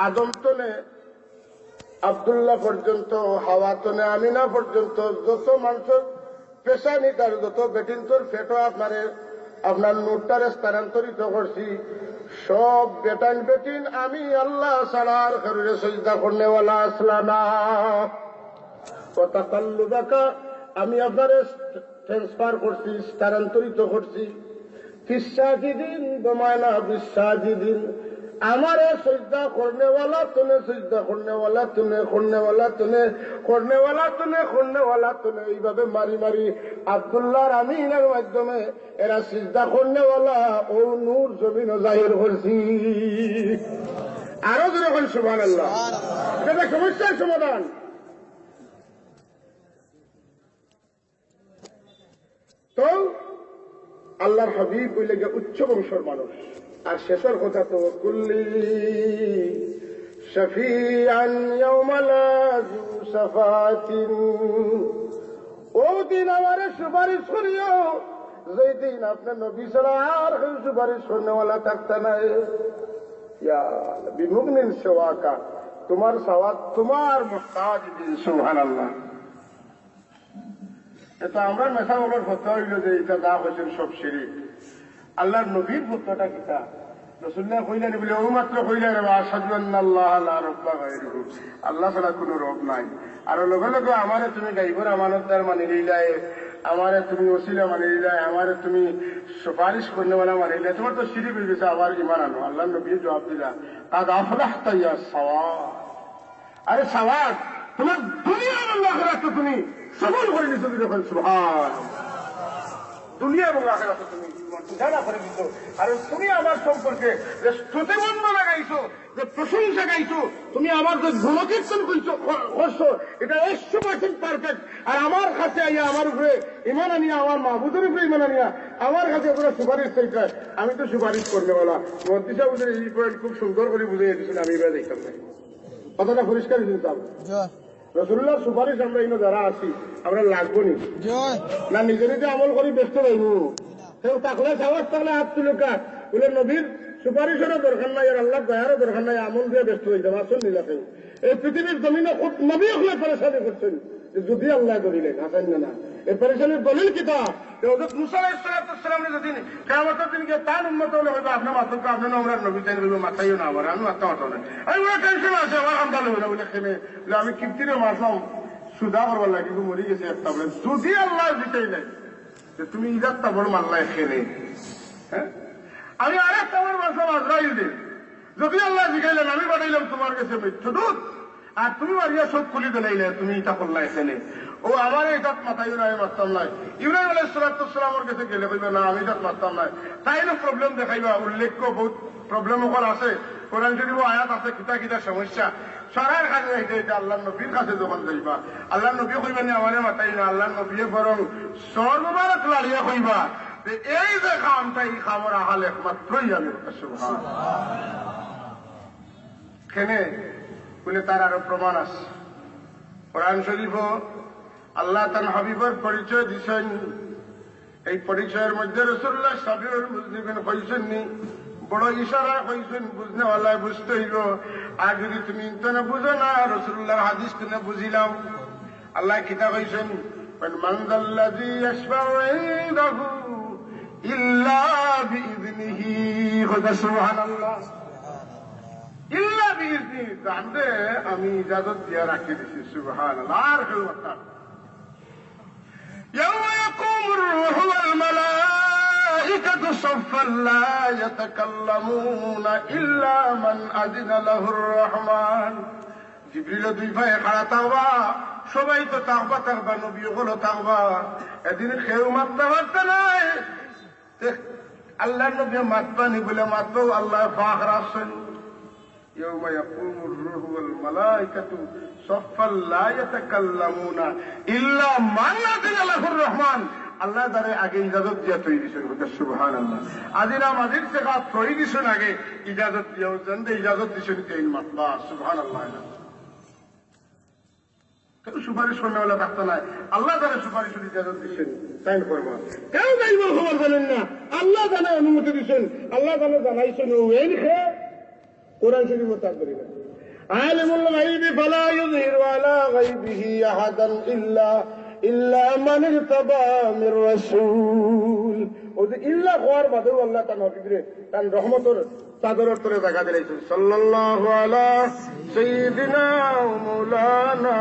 আদম তনে আব্দুল্লাহ পর্যন্ত, হাওয়া তনে আমিনা পর্যন্ত যত মানুষের পেশানি তার যত বেটিন্তর ফেটো আপনার নোটটারে স্থানান্তরিত করছি, সব বেটান বেটিন আমি আল্লাহ ছাড়ার কারণে সজদা করনেওয়ালা আসলাম না। কথা কাল্লু বাঁকা আমি আপনারে ট্রান্সফার করছি, স্থানান্তরিত করছি। ফিসাজিদিন বমায়না বিশ্বাজিদিন, আমারে সজদা করনেওয়ালা তুনে, সজদা করনেওয়ালা তুনে, করনেওয়ালা তুনে, করনেওয়ালা তুনে, করনেওয়ালা তুনে, এইভাবে মারি মারি আব্দুল্লাহর আমিনের মাধ্যমে এরা সিজদা করনেওয়ালা ও নূর জমিন জাহির করছি। আরো যেরকম সুবহানাল্লাহ। এটা সমস্যার সমাধান। তো আল্লাহর হাবিব বলে গিয়ে উচ্চ বংশের মানুষ। আর শেষের কথা তো কুল্লি শফিআন ইয়াউমা লা যু শাফাতিন, ও দিন আমারে সুপারিশ করিও যেই দিন আপনার নবী ছাড়া আর কেউ সুপারিশ করনেওয়ালা থাকতে নাই। ইয়া বিমুগনিন সেওয়াকা, তোমার সওয়াত তোমার মুহতাজ দিন। সুবহানাল্লাহ। এটা আমরা মেথা বলার ফতোয়া হইল যে এটা যা হয়েছেন সব শিরিক। আল্লাহর নবীর ফতোয়াটা কিতা? রাসূলুল্লাহ কইলেন বলে ও মাত্র কইলেন আশহাদু আন্নাল্লাহ লা রাব্বা গায়রুহু, আল্লাহ ছাড়া কোনো রব নাই। আর লগে লগে আমারে তুমি গাইবর আমানতদার মানি লইলাই, আমারে তুমি ওসিলা মানি লইলাই, আমারে তুমি সুপারিশ করনেওয়ালা মানি লইলাই, তোমার তো শিরিক হয়ে গেছে, আবার ঈমান আনো। আল্লাহর নবী জবাব দিলা কাদ আফলাহতা ইয়া সাওয়াদ, আরে সাওয়াদ তোমার দুনিয়া এবং আখিরাতে তুমি সফল করে নিছো। যখন সুবহান, দুনিয়া এবং আখিরাতে তুমি উজালা করে দিছো। আর তুমি আমার সম্পর্কে যে স্তুতিবন্ধ লাগাইছো, যে প্রশংসা গাইছো, তুমি আমার যে গুণকীর্তন করছো, এটা 100% পারফেক্ট। আর আমার কাছে আইয়া আমার উপরে ইমান আনিয়া, আমার মাহবুদের উপরে ইমান আনিয়া আমার কাছে ওরা সুপারিশ চাইছে, আমি তো সুপারিশ করলে বলা। মন্ত্রী সাহেব এই পয়েন্ট খুব সুন্দর করে বুঝিয়ে দিয়েছেন, আমি এবার দেখতাম না। কথাটা পরিষ্কার দিতাম। রাসূলুল্লাহর সুপারিশ আমরা এনে যারা আছি আমরা লাগবো নি না? নিজে নিজে আমল করি ব্যস্ত রইব। কেউ থাকলে সাহস থাকলে হাত তুলুকা বলে নবীর সুপারিশেরও দরকার নাই, আর আল্লাহ দয়ারও দরকার নাই, আমল দিয়ে ব্যস্ত হয়ে যাবে। আসুন নিলাকে এই পৃথিবীর জমিনে খুব নবী হলে পরেশানি করছেন, যদি আল্লাহ করিলেন হাসান না। এই পরেশানির দলিল কিতা? হযরত মুসা আলাইহিস সালাম যেদিন কিয়ামতের দিন গিয়ে তার উম্মত হলে হয়তো আপনার মাত্রকে আপনার আমরা নবী চাই বলবো, মাথাইও না আমার, আমি মাথা মাথাও না, আমি বলে টেনশন আছে আমার আমদাল হবে না বলে খেলে আমি কিপ্তিরে মারলাম সুদা করবার লাগে, কিন্তু মরি গেছে একটা বলে। যদি আল্লাহ জিতেই নাই যে তুমি ইজাতটা বড় মাল্লায় খেলে, হ্যাঁ আমি আরেকটা আমার মারলাম আজরাইল দিন, যদি আল্লাহ জিগাইলেন আমি বানাইলাম তোমার কাছে মৃত্যুদূত, আর তুমি মারিয়া সব খুলি দিলাইলে তুমি এটা করলা এখানে, ও আমার এটাত মাথায় না, আমি মারতাম নাই। ইব্রাহিম আলাইহিস সালামের কাছে গেলে কইবে না আমি এটাত মারতাম নাই, তাই না প্রবলেম দেখাইবা। উল্লেখ্য বহুত প্রবলেম ওখানে আছে, কোরআন শরীফ আয়াত আছে কিতা কিতা সমস্যা সরার কাছে এটা আল্লাহ নবীর কাছে যখন যাইবা, আল্লাহ নবী কইবেন আমারে মাথায় না, আল্লাহ নবী বরং সর্ববারত লাড়িয়া কইবা যে এই যে খামটা এই খামর আহাল একমাত্রই আমি। সুবহানাল্লাহ। কেনে বলে তার আরো প্রমাণ আছে। কোরআন শরীফ আল্লাহ তার হাবিবের পরিচয় দিচ্ছেন, এই পরিচয়ের মধ্যে রাসূলুল্লাহ সাবিউল মুজনিবিন কইছেননি, বড় ইশারা কইছেন, বুঝনেওয়ালায় বুঝতে হইল। আর যদি তুমি ইন্তনে বুঝো না, রাসূলুল্লাহর হাদিস তুমি বুঝিলাম। আল্লাহ কিতা কইছেন, মান যাল্লাযী ইয়াশফাউ ইনদাহু ইল্লা বিইযনিহি। সুবহানাল্লাহ। ইল্লা বিইযনি, জানতে আমি ইজাজত দিয়া রাখি দিছি। সুবহানাল্লাহ। আর কেউ কথা يوم يقوم الروح والملائكة صفا لا يتكلمون إلا من أذن له الرحمن। জিবরিল দুই ভাই খাড়া থাকবা, সবাই তো থাকবা, নবী গুলো থাকবা। এদিন কেউ মারতে পারতে নাই, আল্লাহ নবী মাতবানি বলে মাতব আল্লাহ ফাখর আসেন। يوم يقوم الروح والملائكة صفا لا يتكلمون إلا من أذن له الرحمن। আল্লাহ তারে আগে ইজাজত দিয়া তৈরি দিয়েছেন। সুবহানাল্লাহ। আজিনা মাজির থেকে তৈরি দিয়েছেন, আগে ইজাজত দিয়েছেন, ইজাজত দিয়েছেন তিন মাত্রা। সুবহানাল্লাহ। কেউ সুপারিশ করনেওয়ালা থাকতো নাই, আল্লাহ তারা সুপারিশ ইজাজত দিচ্ছেন, তাই করবা। কেউ গাইবার খবর জানেন না, আল্লাহ জানে অনুমতি দিচ্ছেন, আল্লাহ জানে জানাইছেন। কোরআন শরীফ তার করি না আলিমুল গায়বি ফালা ইউযহিরু আলা গায়বিহি আহাদান ইল্লা মান ইরতাবা মির রাসূল ওই ইল্লা হওয়ার বাদেও আল্লাহ তার নবীকে তার রহমতের চাদরের তলে দেখা দিয়েছেন সাল্লাল্লাহু আলা সাইয়্যিদিনা ওয়া মাওলানা